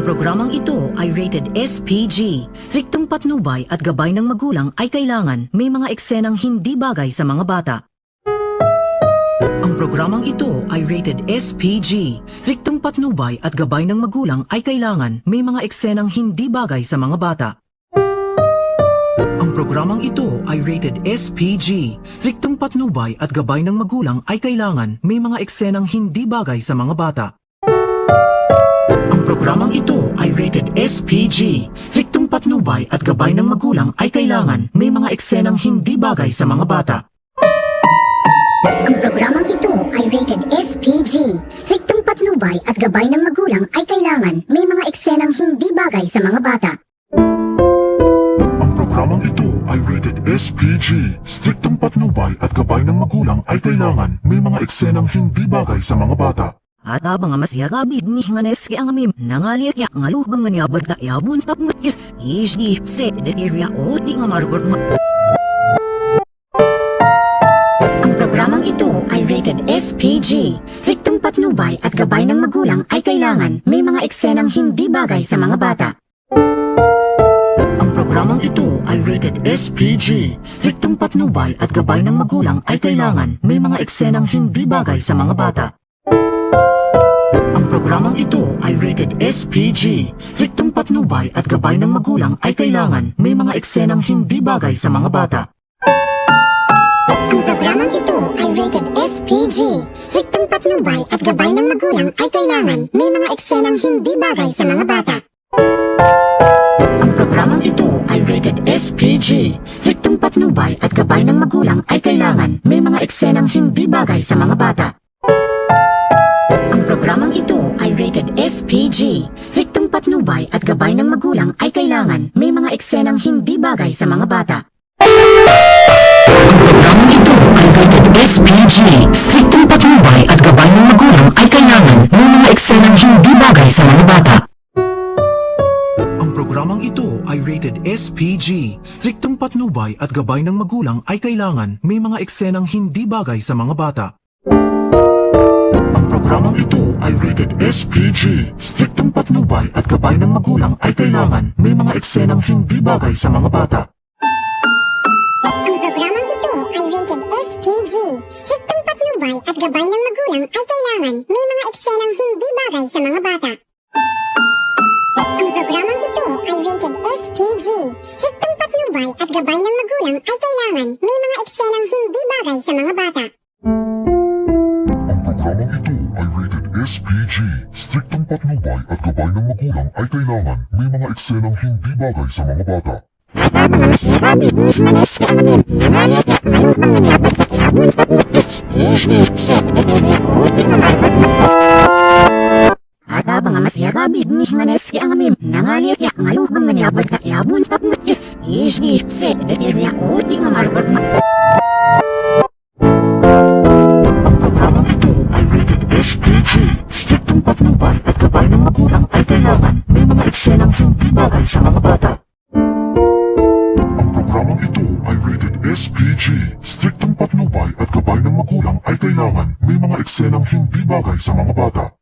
Programang ito ay rated SPG. Striktong patnubay at gabay ng magulang ay kailangan. May mga eksenang hindi bagay sa mga bata. Ang programang ito ay rated SPG. Striktong patnubay at gabay ng magulang ay kailangan. May mga eksenang hindi bagay sa mga bata. Ang programang ito ay rated SPG. Striktong patnubay at gabay ng magulang ay kailangan. May mga eksenang hindi bagay sa mga bata. Ang programang ito ay rated SPG. Striktong patnubay at gabay ng magulang ay kailangan. May mga eksenang hindi bagay sa mga bata. Ang programang ito ay rated SPG. Striktong patnubay at gabay ng magulang ay kailangan. May mga eksenang hindi bagay sa mga bata. Ang programang ito ay rated SPG. Striktong patnubay at gabay ng magulang ay kailangan. May mga eksenang hindi bagay sa mga bata. At abang masyagabid ni nganes kaya ngamin nangalit ya ngalubang nga niyabag na iabun tap ngatis isdi se deteria o di nga marugod ma. Ang programang ito ay rated SPG. Striktong patnubay at gabay ng magulang ay kailangan. May mga eksenang hindi bagay sa mga bata. Ang programang ito ay rated SPG. Striktong patnubay at gabay ng magulang ay kailangan. May mga eksenang hindi bagay sa mga bata. Ang programang ito ay rated SPG. Striktong patnubay at gabay ng magulang ay kailangan. May mga eksenang hindi bagay sa mga bata. Ang programang ito ay rated SPG. Striktong patnubay at gabay ng magulang ay kailangan. May mga eksenang hindi bagay sa mga bata. Ang programang ito ay rated SPG. Striktong patnubay at gabay ng magulang ay kailangan. May mga eksenang hindi bagay sa mga bata. Ang programang ito ay rated SPG. Striktong patnubay at gabay ng magulang ay kailangan. May mga eksenang hindi bagay sa mga bata. Ang programang ito ay rated SPG. Striktong patnubay at gabay ng magulang ay kailangan. May mga eksenang hindi bagay sa mga bata. Ang programang ito ay rated SPG. Striktong patnubay at gabay ng magulang ay kailangan. May mga eksenang hindi bagay sa mga bata. Ang programang ito ay rated SPG. Striktong patnubay at gabay ng magulang ay kailangan. May mga eksenang hindi bagay sa mga bata. Ang programang ito ay rated SPG. Striktong patnubay at gabay ng magulang ay kailangan. May mga eksenang hindi bagay sa mga bata. Ang programang ito ay rated SPG. Striktong patnubay at gabay ng magulang ay kailangan. May mga eksenang hindi bagay sa mga bata. Ang programang ito ay rated SPG. Striktong patnubay at gabay ng magulang ay kailangan. May mga eksenang hindi bagay sa mga bata. At mga masyagabid ni manes kaya ngamin nangalit ya malupang nangyabag na iabun tap ngatis isdi se deteria o di nga marugod ma. At abang masyagabid ni nganes kaya ngamin nangalit ya malupang nangyabag na iabun tap ngatis isdi se deteria o di nga marugod ma. Ang programang ito ay rated SPG. Striktong patnubay at gabay ng magulang ay kailangan. May mga eksenang hindi bagay sa mga bata. Ang programang ito ay rated SPG. Striktong patnubay at gabay ng magulang ay kailangan. May mga eksenang hindi bagay sa mga bata.